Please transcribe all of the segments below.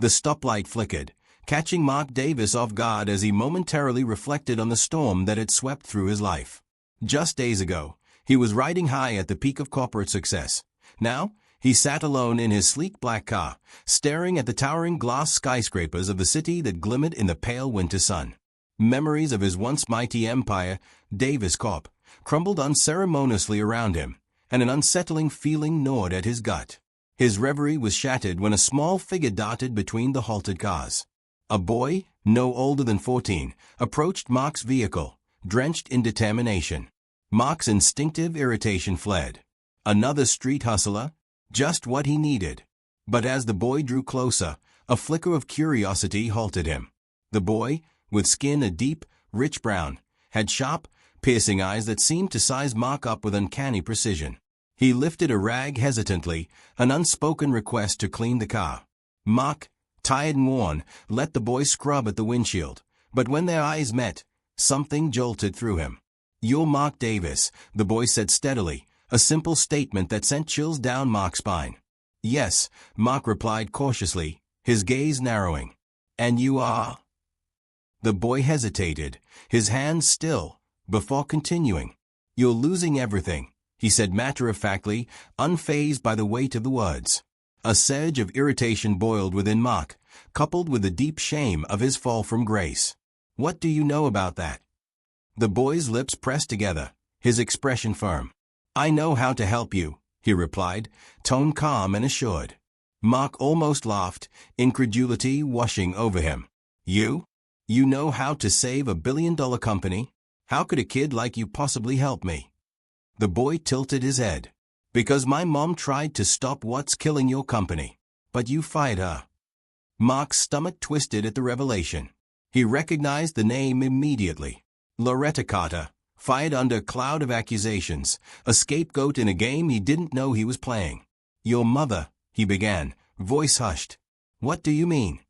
The stoplight flickered, catching Mark Davis off guard as he momentarily reflected on the storm that had swept through his life. Just days ago, he was riding high at the peak of corporate success. Now, he sat alone in his sleek black car, staring at the towering glass skyscrapers of the city that glimmered in the pale winter sun. Memories of his once mighty empire, Davis Corp., crumbled unceremoniously around him, and an unsettling feeling gnawed at his gut. His reverie was shattered when a small figure darted between the halted cars. A boy, no older than 14, approached Mark's vehicle, drenched in determination. Mark's instinctive irritation fled. Another street hustler? Just what he needed. But as the boy drew closer, a flicker of curiosity halted him. The boy, with skin a deep, rich brown, had sharp, piercing eyes that seemed to size Mark up with uncanny precision. He lifted a rag hesitantly, an unspoken request to clean the car. Mark, tired and worn, let the boy scrub at the windshield, but when their eyes met, something jolted through him. "You're Mark Davis," the boy said steadily, a simple statement that sent chills down Mark's spine. "Yes," Mark replied cautiously, his gaze narrowing. "And you are?" The boy hesitated, his hands still, before continuing. "You're losing everything," he said matter-of-factly, unfazed by the weight of the words. A surge of irritation boiled within Mark, coupled with the deep shame of his fall from grace. "What do you know about that?" The boy's lips pressed together, his expression firm. "I know how to help you," he replied, tone calm and assured. Mark almost laughed, incredulity washing over him. "You? You know how to save a billion-dollar company? How could a kid like you possibly help me?" The boy tilted his head. "Because my mom tried to stop what's killing your company. But you fired her." Mark's stomach twisted at the revelation. He recognized the name immediately. Loretta Carter, fired under a cloud of accusations, a scapegoat in a game he didn't know he was playing. "Your mother," he began, voice hushed. "What do you mean?"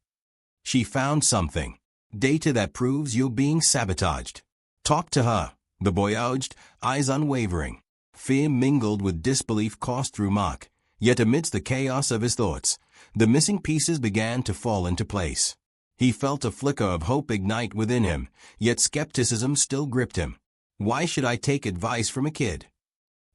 "She found something. Data that proves you're being sabotaged." "Talk to her," the boy urged, eyes unwavering. Fear mingled with disbelief coursed through Mark, yet amidst the chaos of his thoughts, the missing pieces began to fall into place. He felt a flicker of hope ignite within him, yet skepticism still gripped him. Why should I take advice from a kid?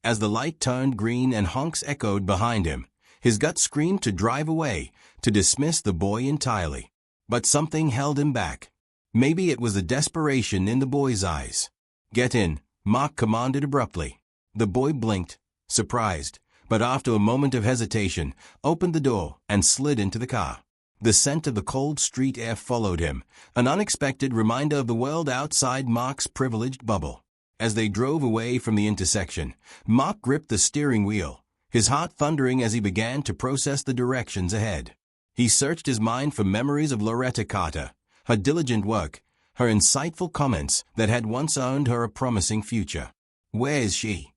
As the light turned green and honks echoed behind him, his gut screamed to drive away, to dismiss the boy entirely. But something held him back. Maybe it was the desperation in the boy's eyes. "Get in," Mark commanded abruptly. The boy blinked, surprised, but after a moment of hesitation, opened the door and slid into the car. The scent of the cold street air followed him, an unexpected reminder of the world outside Mark's privileged bubble. As they drove away from the intersection, Mark gripped the steering wheel, his heart thundering as he began to process the directions ahead. He searched his mind for memories of Loretta Carter, her diligent work, her insightful comments that had once earned her a promising future. "Where is she?"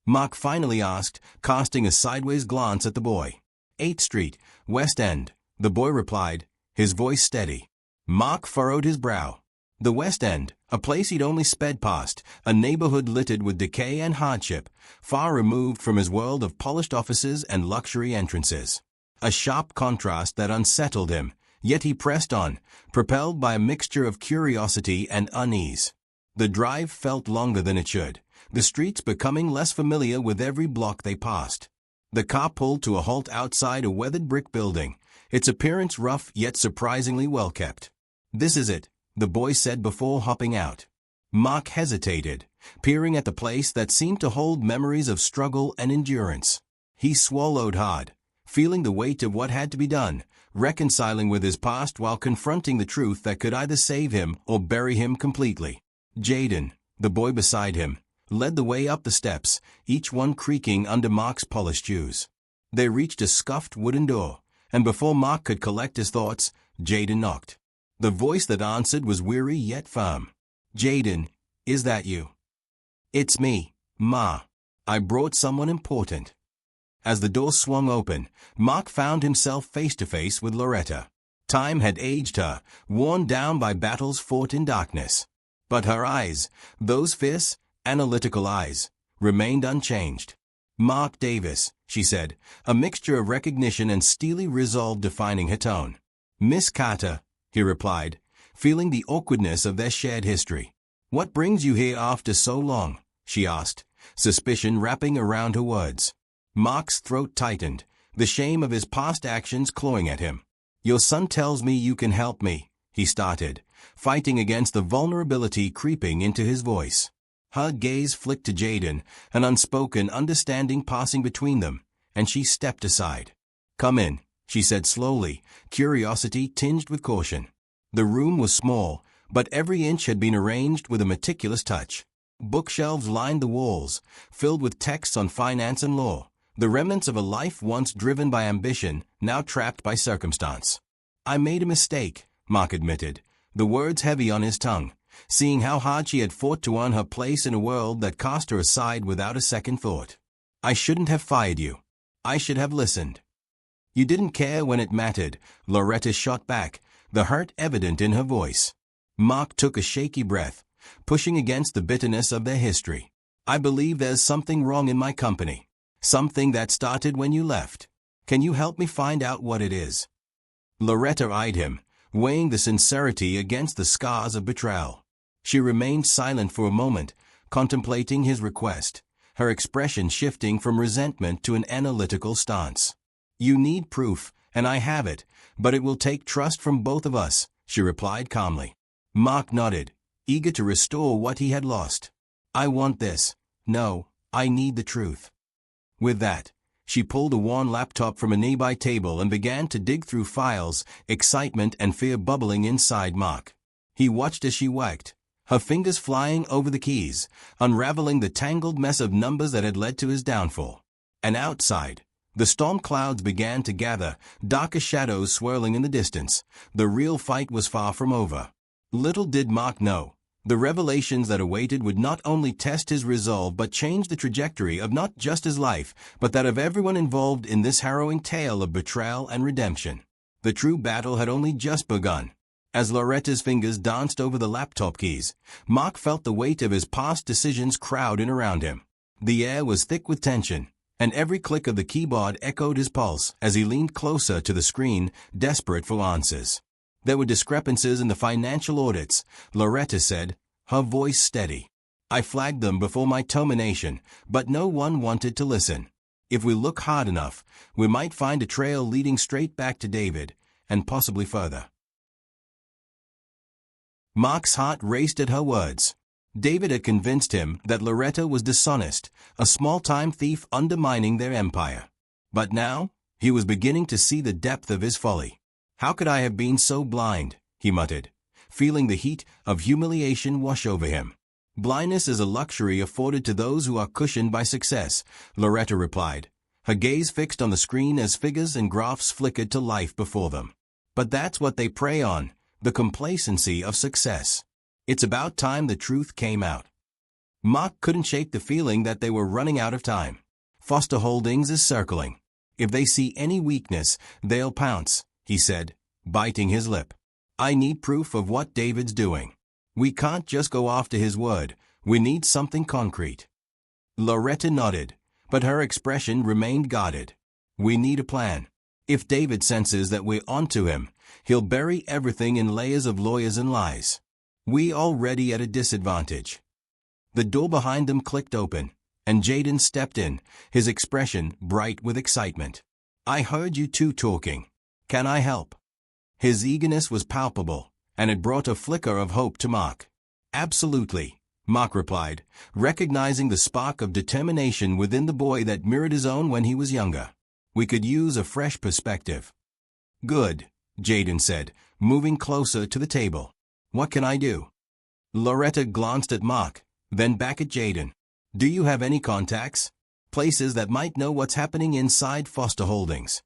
Mark finally asked, casting a sideways glance at the boy. 8th Street, West End, the boy replied, his voice steady. Mark furrowed his brow. The West End, a place he'd only sped past, a neighborhood littered with decay and hardship, far removed from his world of polished offices and luxury entrances. A sharp contrast that unsettled him, yet he pressed on, propelled by a mixture of curiosity and unease. The drive felt longer than it should, the streets becoming less familiar with every block they passed. The car pulled to a halt outside a weathered brick building, its appearance rough yet surprisingly well kept. "This is it," the boy said before hopping out. Mark hesitated, peering at the place that seemed to hold memories of struggle and endurance. He swallowed hard, feeling the weight of what had to be done, reconciling with his past while confronting the truth that could either save him or bury him completely. Jaden, the boy beside him, led the way up the steps, each one creaking under Mark's polished shoes. They reached a scuffed wooden door, and before Mark could collect his thoughts, Jaden knocked. The voice that answered was weary yet firm. "Jaden, is that you?" "It's me, Ma. I brought someone important." As the door swung open, Mark found himself face to face with Loretta. Time had aged her, worn down by battles fought in darkness. But her eyes, those fierce, analytical eyes, remained unchanged. "Mark Davis," she said, a mixture of recognition and steely resolve defining her tone. Miss Carter, he replied, feeling the awkwardness of their shared history. What brings you here after so long? She asked, suspicion wrapping around her words. Mark's throat tightened, the shame of his past actions clawing at him. Your son tells me you can help me, he started, fighting against the vulnerability creeping into his voice. Her gaze flicked to Jaden, an unspoken understanding passing between them, and she stepped aside. Come in, she said slowly, curiosity tinged with caution. The room was small, but every inch had been arranged with a meticulous touch. Bookshelves lined the walls, filled with texts on finance and law, the remnants of a life once driven by ambition, now trapped by circumstance. I made a mistake, Mark admitted, the words heavy on his tongue, seeing how hard she had fought to earn her place in a world that cast her aside without a second thought. I shouldn't have fired you. I should have listened. You didn't care when it mattered, Loretta shot back, the hurt evident in her voice. Mark took a shaky breath, pushing against the bitterness of their history. I believe there's something wrong in my company. Something that started when you left. Can you help me find out what it is? Loretta eyed him, weighing the sincerity against the scars of betrayal. She remained silent for a moment, contemplating his request, her expression shifting from resentment to an analytical stance. You need proof, and I have it, but it will take trust from both of us, she replied calmly. Mark nodded, eager to restore what he had lost. I want this. No, I need the truth. With that, she pulled a worn laptop from a nearby table and began to dig through files, excitement and fear bubbling inside Mark. He watched as she worked, her fingers flying over the keys, unraveling the tangled mess of numbers that had led to his downfall. And outside, the storm clouds began to gather, darker shadows swirling in the distance. The real fight was far from over. Little did Mark know, the revelations that awaited would not only test his resolve but change the trajectory of not just his life, but that of everyone involved in this harrowing tale of betrayal and redemption. The true battle had only just begun. As Loretta's fingers danced over the laptop keys, Mark felt the weight of his past decisions crowd in around him. The air was thick with tension, and every click of the keyboard echoed his pulse as he leaned closer to the screen, desperate for answers. There were discrepancies in the financial audits, Loretta said, her voice steady. I flagged them before my termination, but no one wanted to listen. If we look hard enough, we might find a trail leading straight back to David, and possibly further. Mark's heart raced at her words. David had convinced him that Loretta was dishonest, a small-time thief undermining their empire. But now, he was beginning to see the depth of his folly. How could I have been so blind, he muttered, feeling the heat of humiliation wash over him. Blindness is a luxury afforded to those who are cushioned by success, Loretta replied, her gaze fixed on the screen as figures and graphs flickered to life before them. But that's what they prey on, the complacency of success. It's about time the truth came out. Mark couldn't shake the feeling that they were running out of time. Foster Holdings is circling. If they see any weakness, they'll pounce, he said, biting his lip. I need proof of what David's doing. We can't just go after his word. We need something concrete. Loretta nodded, but her expression remained guarded. We need a plan. If David senses that we're onto him, he'll bury everything in layers of lawyers and lies. We're already at a disadvantage. The door behind them clicked open, and Jaden stepped in, his expression bright with excitement. I heard you two talking. Can I help? His eagerness was palpable, and it brought a flicker of hope to Mark. Absolutely, Mark replied, recognizing the spark of determination within the boy that mirrored his own when he was younger. We could use a fresh perspective. Good, Jaden said, moving closer to the table. What can I do? Loretta glanced at Mark, then back at Jaden. Do you have any contacts? Places that might know what's happening inside Foster Holdings?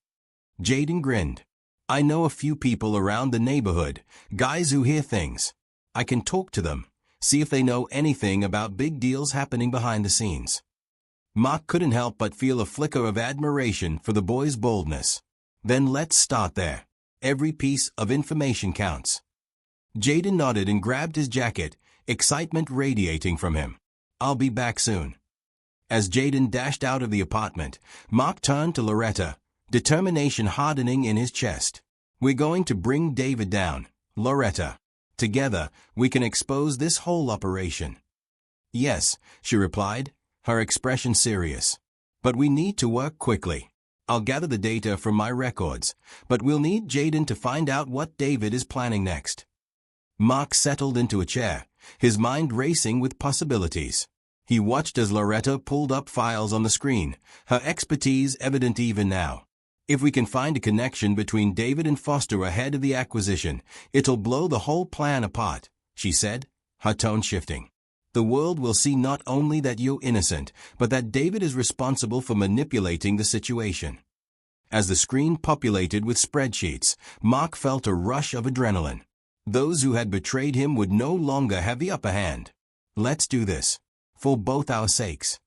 Jaden grinned. I know a few people around the neighborhood, guys who hear things. I can talk to them, see if they know anything about big deals happening behind the scenes. Mark couldn't help but feel a flicker of admiration for the boy's boldness. Then let's start there. Every piece of information counts. Jaden nodded and grabbed his jacket, excitement radiating from him. I'll be back soon. As Jaden dashed out of the apartment, Mark turned to Loretta, determination hardening in his chest. We're going to bring David down, Loretta. Together, we can expose this whole operation. Yes, she replied, her expression serious. But we need to work quickly. I'll gather the data from my records, but we'll need Jaden to find out what David is planning next. Mark settled into a chair, his mind racing with possibilities. He watched as Loretta pulled up files on the screen, her expertise evident even now. If we can find a connection between David and Foster ahead of the acquisition, it'll blow the whole plan apart, she said, her tone shifting. The world will see not only that you're innocent, but that David is responsible for manipulating the situation. As the screen populated with spreadsheets, Mark felt a rush of adrenaline. Those who had betrayed him would no longer have the upper hand. Let's do this. For both our sakes.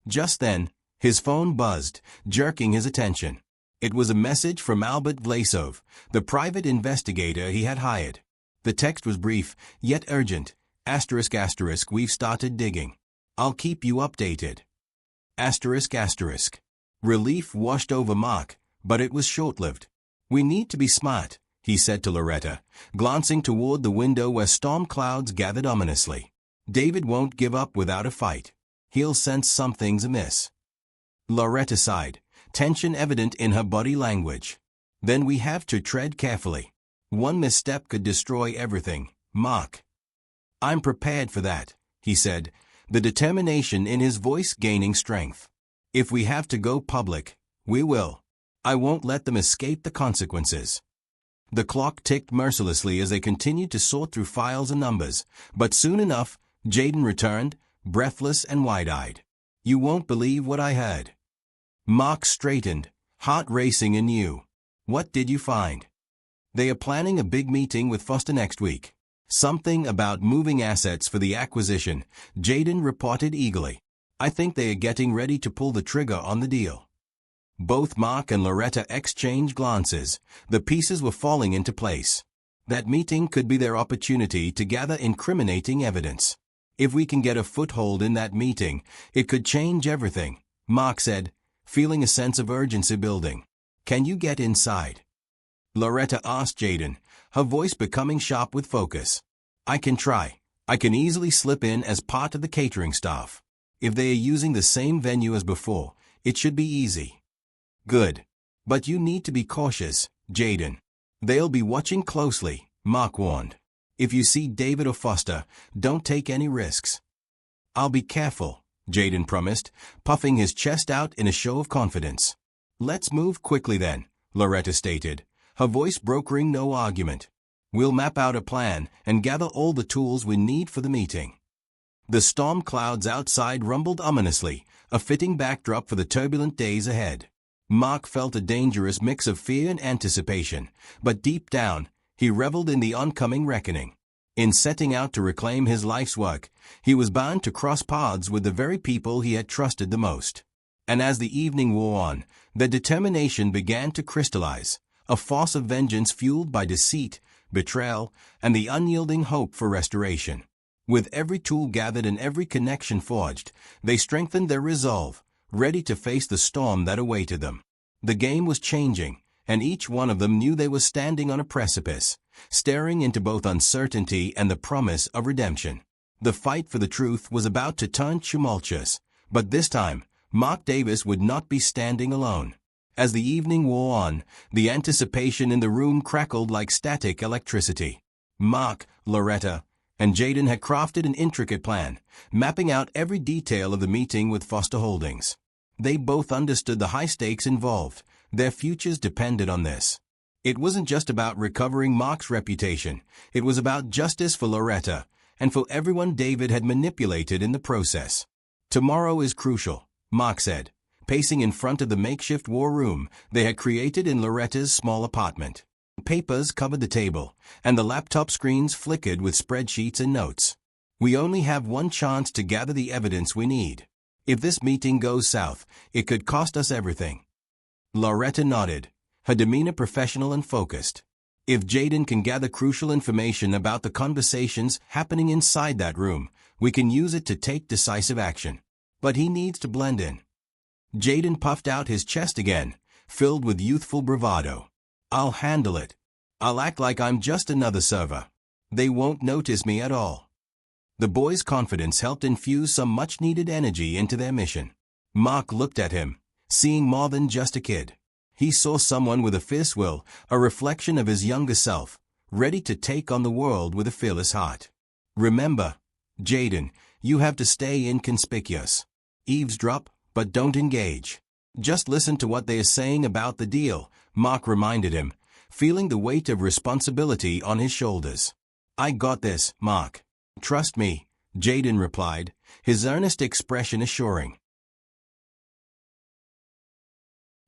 Just then, his phone buzzed, jerking his attention. It was a message from Albert Vlasov, the private investigator he had hired. The text was brief, yet urgent. ***, we've started digging. I'll keep you updated. ***. Relief washed over Mark, but it was short-lived. We need to be smart, he said to Loretta, glancing toward the window where storm clouds gathered ominously. David won't give up without a fight. He'll sense something's amiss. Loretta sighed, tension evident in her body language. Then we have to tread carefully. One misstep could destroy everything, Mark. I'm prepared for that, he said, the determination in his voice gaining strength. If we have to go public, we will. I won't let them escape the consequences. The clock ticked mercilessly as they continued to sort through files and numbers, but soon enough, Jaden returned, breathless and wide-eyed. You won't believe what I heard. Mark straightened, heart racing anew. What did you find? They are planning a big meeting with Foster next week. Something about moving assets for the acquisition, Jaden reported eagerly. I think they are getting ready to pull the trigger on the deal. Both Mark and Loretta exchanged glances. The pieces were falling into place. That meeting could be their opportunity to gather incriminating evidence. If we can get a foothold in that meeting, it could change everything, Mark said, feeling a sense of urgency building. Can you get inside? Loretta asked Jaden, her voice becoming sharp with focus. I can try. I can easily slip in as part of the catering staff. If they are using the same venue as before, it should be easy. Good. But you need to be cautious, Jaden. They'll be watching closely, Mark warned. If you see David or Foster, don't take any risks. I'll be careful, Jaden promised, puffing his chest out in a show of confidence. Let's move quickly then, Loretta stated, her voice brokering no argument. We'll map out a plan and gather all the tools we need for the meeting. The storm clouds outside rumbled ominously, a fitting backdrop for the turbulent days ahead. Mark felt a dangerous mix of fear and anticipation, but deep down, he reveled in the oncoming reckoning. In setting out to reclaim his life's work, he was bound to cross paths with the very people he had trusted the most. And as the evening wore on, their determination began to crystallize, a force of vengeance fueled by deceit, betrayal, and the unyielding hope for restoration. With every tool gathered and every connection forged, they strengthened their resolve, ready to face the storm that awaited them. The game was changing, and each one of them knew they were standing on a precipice, staring into both uncertainty and the promise of redemption. The fight for the truth was about to turn tumultuous, but this time, Mark Davis would not be standing alone. As the evening wore on, the anticipation in the room crackled like static electricity. Mark, Loretta, and Jaden had crafted an intricate plan, mapping out every detail of the meeting with Foster Holdings. They both understood the high stakes involved. Their futures depended on this. It wasn't just about recovering Mark's reputation. It was about justice for Loretta and for everyone David had manipulated in the process. Tomorrow is crucial, Mark said, pacing in front of the makeshift war room they had created in Loretta's small apartment. Papers covered the table, and the laptop screens flickered with spreadsheets and notes. We only have one chance to gather the evidence we need. If this meeting goes south, it could cost us everything. Loretta nodded, her demeanor professional and focused. If Jaden can gather crucial information about the conversations happening inside that room, we can use it to take decisive action. But he needs to blend in. Jaden puffed out his chest again, filled with youthful bravado. I'll handle it, I'll act like I'm just another server. They won't notice me at all." The boy's confidence helped infuse some much-needed energy into their mission. Mark looked at him, seeing more than just a kid. He saw someone with a fierce will, a reflection of his younger self, ready to take on the world with a fearless heart. "Remember, Jaden, you have to stay inconspicuous. Eavesdrop, but don't engage. Just listen to what they are saying about the deal," Mark reminded him, feeling the weight of responsibility on his shoulders. "I got this, Mark. Trust me," Jaden replied, his earnest expression assuring.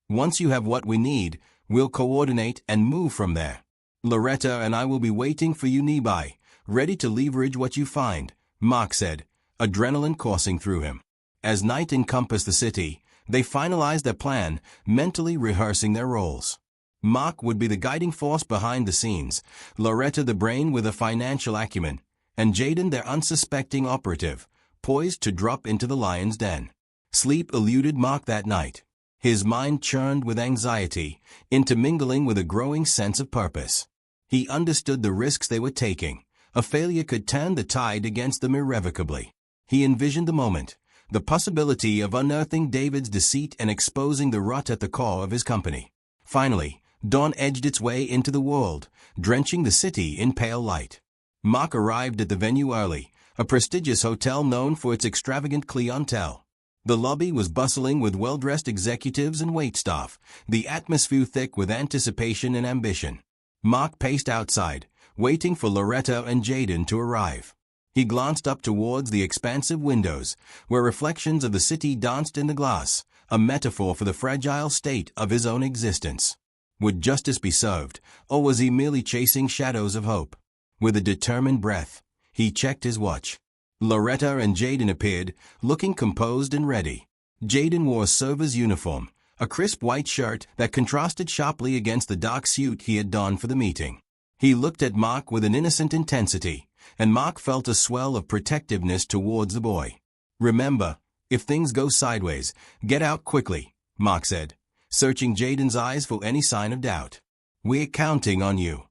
"Once you have what we need, we'll coordinate and move from there. Loretta and I will be waiting for you nearby, ready to leverage what you find," Mark said, adrenaline coursing through him. As night encompassed the city, they finalized their plan, mentally rehearsing their roles. Mark would be the guiding force behind the scenes, Loretta the brain with a financial acumen, and Jaden their unsuspecting operative, poised to drop into the lion's den. Sleep eluded Mark that night. His mind churned with anxiety, intermingling with a growing sense of purpose. He understood the risks they were taking. A failure could turn the tide against them irrevocably. He envisioned the moment, the possibility of unearthing David's deceit and exposing the rot at the core of his company. Finally, dawn edged its way into the world, drenching the city in pale light. Mark arrived at the venue early, a prestigious hotel known for its extravagant clientele. The lobby was bustling with well-dressed executives and waitstaff, the atmosphere thick with anticipation and ambition. Mark paced outside, waiting for Loretta and Jaden to arrive. He glanced up towards the expansive windows, where reflections of the city danced in the glass, a metaphor for the fragile state of his own existence. Would justice be served, or was he merely chasing shadows of hope? With a determined breath, he checked his watch. Loretta and Jaden appeared, looking composed and ready. Jaden wore a server's uniform, a crisp white shirt that contrasted sharply against the dark suit he had donned for the meeting. He looked at Mark with an innocent intensity, and Mark felt a swell of protectiveness towards the boy. "Remember, if things go sideways, get out quickly," Mark said, searching Jaden's eyes for any sign of doubt. "We're counting on you."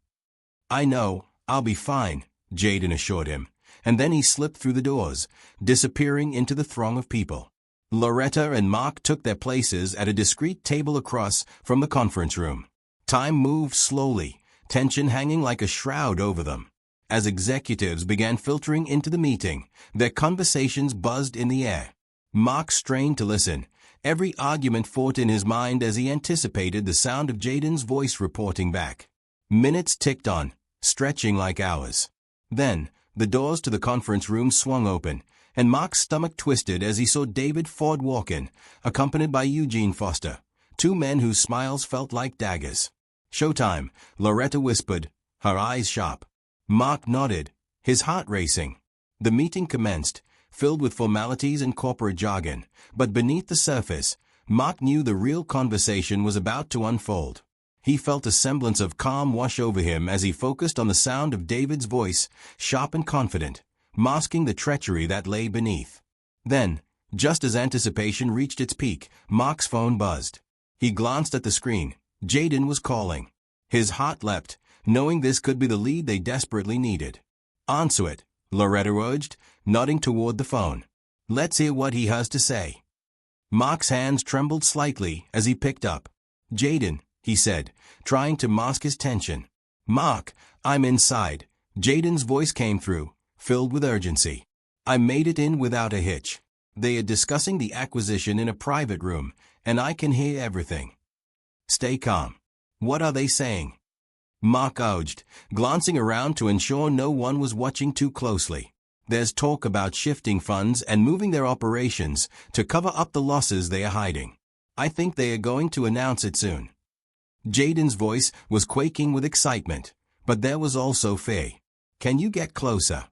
"I know, I'll be fine," Jaden assured him, and then he slipped through the doors, disappearing into the throng of people. Loretta and Mark took their places at a discreet table across from the conference room. Time moved slowly, tension hanging like a shroud over them. As executives began filtering into the meeting, their conversations buzzed in the air. Mark strained to listen, every argument fought in his mind as he anticipated the sound of Jaden's voice reporting back. Minutes ticked on, stretching like hours. Then, the doors to the conference room swung open, and Mark's stomach twisted as he saw David Ford walk in, accompanied by Eugene Foster, two men whose smiles felt like daggers. "Showtime," Loretta whispered, her eyes sharp. Mark nodded, his heart racing. The meeting commenced, filled with formalities and corporate jargon, but beneath the surface, Mark knew the real conversation was about to unfold. He felt a semblance of calm wash over him as he focused on the sound of David's voice, sharp and confident, masking the treachery that lay beneath. Then, just as anticipation reached its peak, Mark's phone buzzed. He glanced at the screen. Jaden was calling. His heart leapt, knowing this could be the lead they desperately needed. "Answer it," Loretta urged, nodding toward the phone. "Let's hear what he has to say." Mark's hands trembled slightly as he picked up. "Jaden," he said, trying to mask his tension. "Mark, I'm inside." Jaden's voice came through, filled with urgency. "I made it in without a hitch. They are discussing the acquisition in a private room, and I can hear everything. Stay calm. What are they saying?" Mark urged, glancing around to ensure no one was watching too closely. "There's talk about shifting funds and moving their operations to cover up the losses they are hiding. I think they are going to announce it soon." Jaden's voice was quaking with excitement, but there was also fear. "Can you get closer?"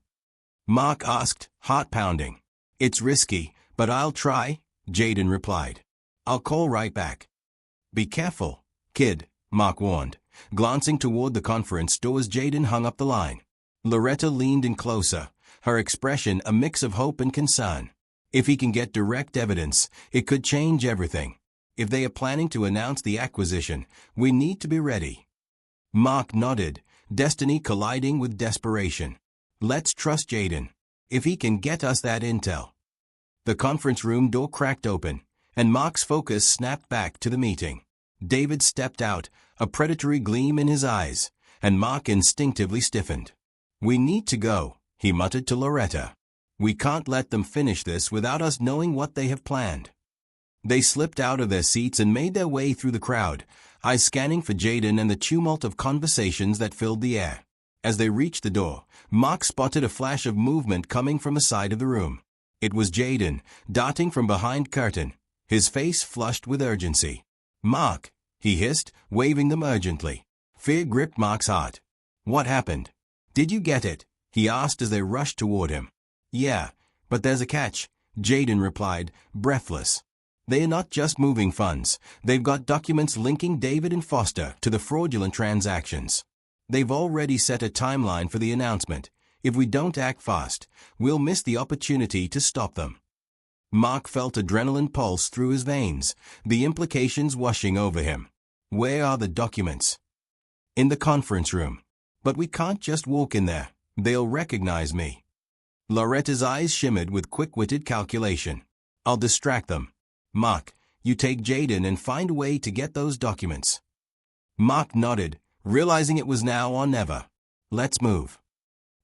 Mark asked, heart pounding. "It's risky, but I'll try," Jaden replied. "I'll call right back." "Be careful, kid," Mark warned, glancing toward the conference door as Jaden hung up the line. Loretta leaned in closer, her expression a mix of hope and concern. If he can get direct evidence, it could change everything. If they are planning to announce the acquisition, we need to be ready. Mark nodded, destiny colliding with desperation. Let's trust Jaden. If he can get us that intel. The conference room door cracked open, and Mark's focus snapped back to the meeting. David stepped out, a predatory gleam in his eyes, and Mark instinctively stiffened. We need to go, he muttered to Loretta. We can't let them finish this without us knowing what they have planned. They slipped out of their seats and made their way through the crowd, eyes scanning for Jaden and the tumult of conversations that filled the air. As they reached the door, Mark spotted a flash of movement coming from the side of the room. It was Jaden, darting from behind curtain, his face flushed with urgency. Mark, he hissed, waving them urgently. Fear gripped Mark's heart. What happened? Did you get it? He asked as they rushed toward him. Yeah, but there's a catch, Jaden replied, breathless. They are not just moving funds, they've got documents linking David and Foster to the fraudulent transactions. They've already set a timeline for the announcement. If we don't act fast, we'll miss the opportunity to stop them. Mark felt adrenaline pulse through his veins, the implications washing over him. Where are the documents? In the conference room. But we can't just walk in there. They'll recognize me. Loretta's eyes shimmered with quick-witted calculation. I'll distract them. Mark, you take Jaden and find a way to get those documents. Mark nodded, realizing it was now or never. Let's move.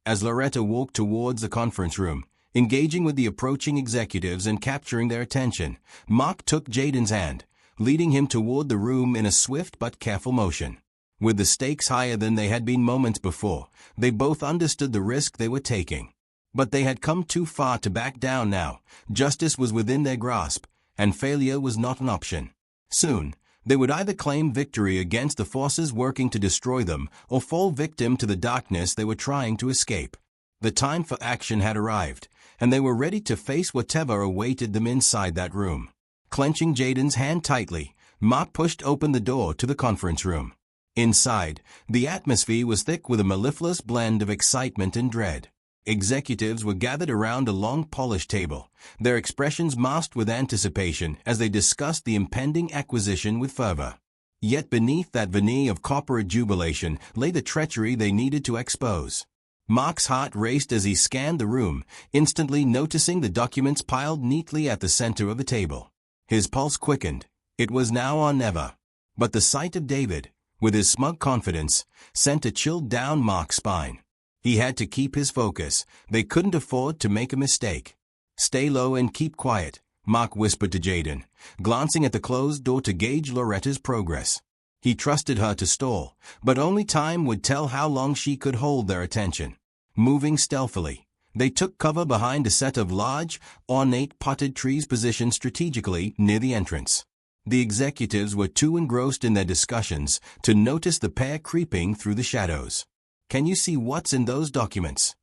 As Loretta walked towards the conference room, engaging with the approaching executives and capturing their attention, Mark took Jaden's hand, leading him toward the room in a swift but careful motion. With the stakes higher than they had been moments before, they both understood the risk they were taking. But they had come too far to back down now. Justice was within their grasp, and failure was not an option. Soon, they would either claim victory against the forces working to destroy them or fall victim to the darkness they were trying to escape. The time for action had arrived, and they were ready to face whatever awaited them inside that room. Clenching Jaden's hand tightly, Mark pushed open the door to the conference room. Inside, the atmosphere was thick with a mellifluous blend of excitement and dread. Executives were gathered around a long polished table, their expressions masked with anticipation as they discussed the impending acquisition with fervor. Yet beneath that veneer of corporate jubilation lay the treachery they needed to expose. Mark's heart raced as he scanned the room, instantly noticing the documents piled neatly at the center of the table. His pulse quickened. It was now or never. But the sight of David, with his smug confidence, sent a chill down Mark's spine. He had to keep his focus. They couldn't afford to make a mistake. Stay low and keep quiet, Mark whispered to Jaden, glancing at the closed door to gauge Loretta's progress. He trusted her to stall, but only time would tell how long she could hold their attention. Moving stealthily, they took cover behind a set of large, ornate potted trees positioned strategically near the entrance. The executives were too engrossed in their discussions to notice the pair creeping through the shadows. Can you see what's in those documents?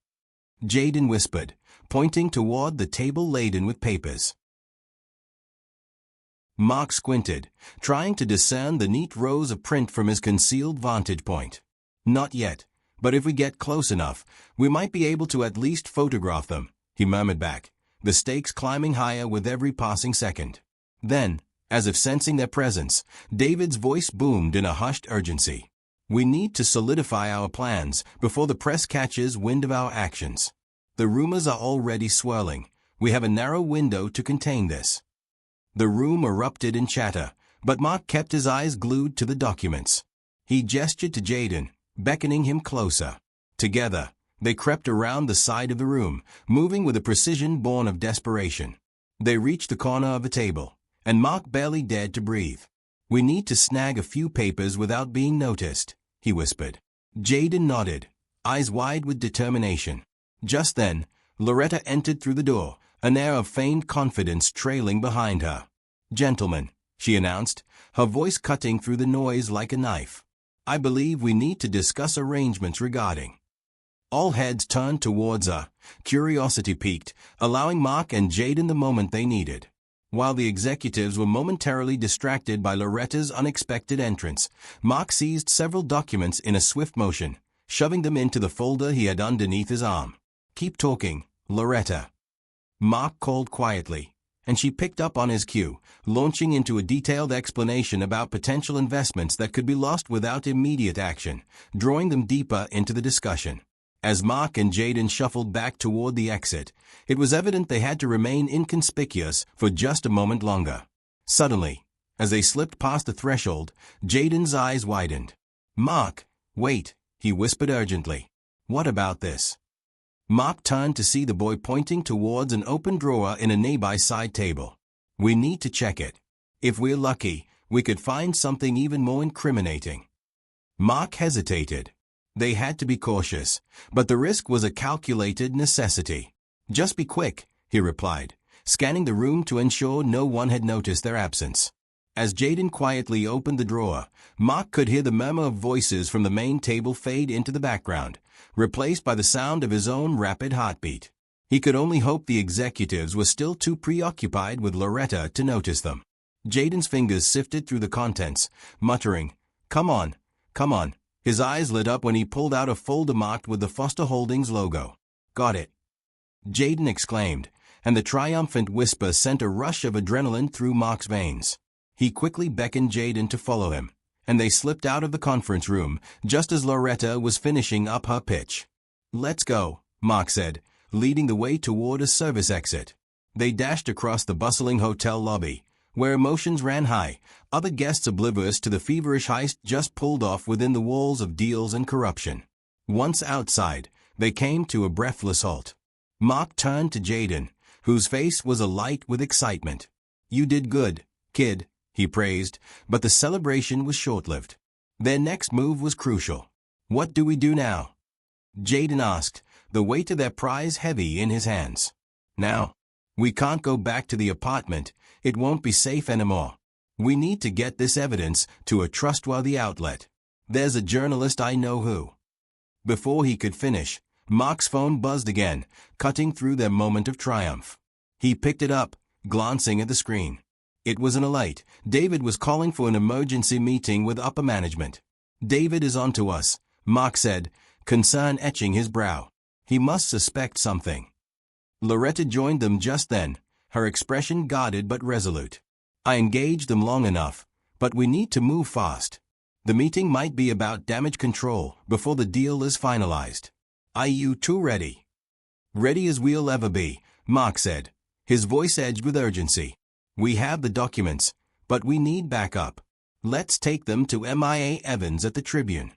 Jaden whispered, pointing toward the table laden with papers. Mark squinted, trying to discern the neat rows of print from his concealed vantage point. Not yet, but if we get close enough, we might be able to at least photograph them, he murmured back, the stakes climbing higher with every passing second. Then, as if sensing their presence, David's voice boomed in a hushed urgency. We need to solidify our plans before the press catches wind of our actions. The rumors are already swirling. We have a narrow window to contain this. The room erupted in chatter, but Mark kept his eyes glued to the documents. He gestured to Jaden, beckoning him closer. Together, they crept around the side of the room, moving with a precision born of desperation. They reached the corner of the table, and Mark barely dared to breathe. We need to snag a few papers without being noticed, he whispered. Jaden nodded, eyes wide with determination. Just then, Loretta entered through the door, an air of feigned confidence trailing behind her. Gentlemen, she announced, her voice cutting through the noise like a knife. I believe we need to discuss arrangements regarding. All heads turned towards her, curiosity piqued, allowing Mark and Jaden the moment they needed. While the executives were momentarily distracted by Loretta's unexpected entrance, Mark seized several documents in a swift motion, shoving them into the folder he had underneath his arm. Keep talking, Loretta. Mark called quietly, and she picked up on his cue, launching into a detailed explanation about potential investments that could be lost without immediate action, drawing them deeper into the discussion. As Mark and Jaden shuffled back toward the exit, it was evident they had to remain inconspicuous for just a moment longer. Suddenly, as they slipped past the threshold, Jaden's eyes widened. "Mark, wait," he whispered urgently. "What about this?" Mark turned to see the boy pointing towards an open drawer in a nearby side table. "We need to check it. If we're lucky, we could find something even more incriminating." Mark hesitated. They had to be cautious, but the risk was a calculated necessity. "Just be quick," he replied, scanning the room to ensure no one had noticed their absence. As Jaden quietly opened the drawer, Mark could hear the murmur of voices from the main table fade into the background, replaced by the sound of his own rapid heartbeat. He could only hope the executives were still too preoccupied with Loretta to notice them. Jaden's fingers sifted through the contents, muttering, Come on. His eyes lit up when he pulled out a folder marked with the Foster Holdings logo. "Got it," Jaden exclaimed, and the triumphant whisper sent a rush of adrenaline through Mark's veins. He quickly beckoned Jaden to follow him, and they slipped out of the conference room just as Loretta was finishing up her pitch. "Let's go," Mark said, leading the way toward a service exit. They dashed across the bustling hotel lobby, where emotions ran high, other guests oblivious to the feverish heist just pulled off within the walls of deals and corruption. Once outside, they came to a breathless halt. Mark turned to Jaden, whose face was alight with excitement. "You did good, kid," he praised, but the celebration was short-lived. Their next move was crucial. "What do we do now?" Jaden asked, the weight of their prize heavy in his hands. "Now? We can't go back to the apartment. It won't be safe anymore. We need to get this evidence to a trustworthy outlet. There's a journalist I know who." Before he could finish, Mark's phone buzzed again, cutting through their moment of triumph. He picked it up, glancing at the screen. It was an alert. David was calling for an emergency meeting with upper management. "David is on to us," Mark said, concern etching his brow. "He must suspect something." Loretta joined them just then, her expression guarded but resolute. "I engaged them long enough, but we need to move fast. The meeting might be about damage control before the deal is finalized. Are you two ready?" "Ready as we'll ever be," Mark said, his voice edged with urgency. "We have the documents, but we need backup. Let's take them to MIA Evans at the Tribune."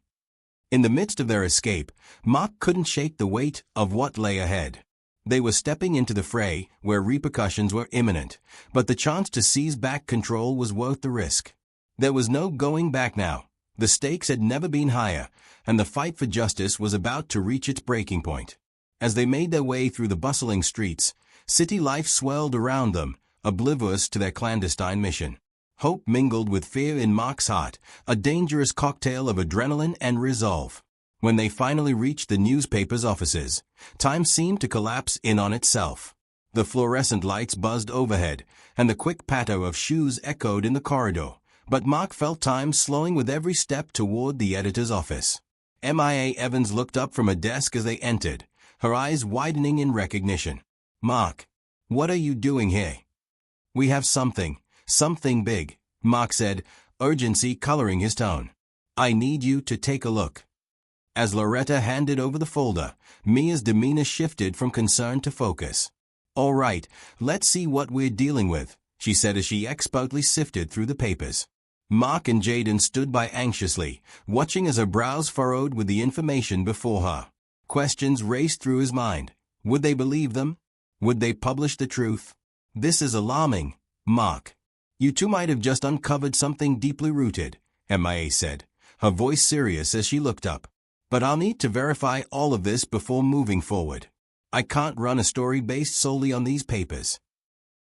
In the midst of their escape, Mark couldn't shake the weight of what lay ahead. They were stepping into the fray where repercussions were imminent, but the chance to seize back control was worth the risk. There was no going back now. The stakes had never been higher, and the fight for justice was about to reach its breaking point. As they made their way through the bustling streets, city life swirled around them, oblivious to their clandestine mission. Hope mingled with fear in Mark's heart, a dangerous cocktail of adrenaline and resolve. When they finally reached the newspaper's offices, time seemed to collapse in on itself. The fluorescent lights buzzed overhead, and the quick patter of shoes echoed in the corridor, but Mark felt time slowing with every step toward the editor's office. MIA Evans looked up from a desk as they entered, her eyes widening in recognition. "Mark, what are you doing here?" "We have something big," Mark said, urgency coloring his tone. "I need you to take a look." As Loretta handed over the folder, Mia's demeanor shifted from concern to focus. "All right, let's see what we're dealing with," she said as she expertly sifted through the papers. Mark and Jaden stood by anxiously, watching as her brows furrowed with the information before her. Questions raced through his mind. Would they believe them? Would they publish the truth? "This is alarming, Mark. You two might have just uncovered something deeply rooted," MIA said, her voice serious as she looked up. "But I'll need to verify all of this before moving forward. I can't run a story based solely on these papers."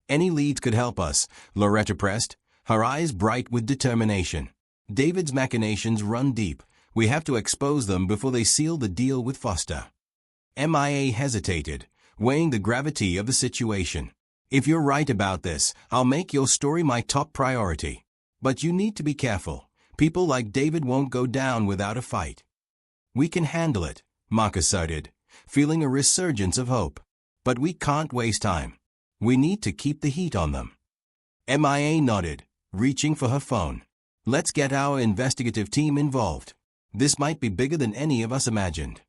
"Any leads could help us," Loretta pressed, her eyes bright with determination. "David's machinations run deep. We have to expose them before they seal the deal with Foster." MIA hesitated, weighing the gravity of the situation. "If you're right about this, I'll make your story my top priority. But you need to be careful. People like David won't go down without a fight." "We can handle it," Mark asserted, feeling a resurgence of hope. "But we can't waste time. We need to keep the heat on them. MIA nodded, reaching for her phone. Let's get our investigative team involved. This might be bigger than any of us imagined.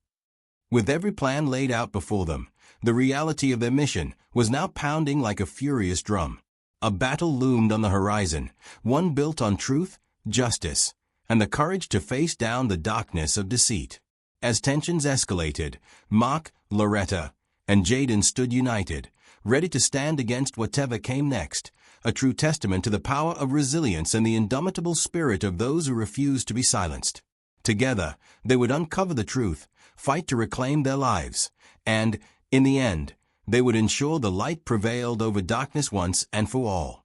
With every plan laid out before them, the reality of their mission was now pounding like a furious drum. A battle loomed on the horizon, one built on truth, justice, and the courage to face down the darkness of deceit. As tensions escalated, Mark, Loretta, and Jaden stood united, ready to stand against whatever came next, a true testament to the power of resilience and the indomitable spirit of those who refused to be silenced. Together, they would uncover the truth, fight to reclaim their lives, and, in the end, they would ensure the light prevailed over darkness once and for all.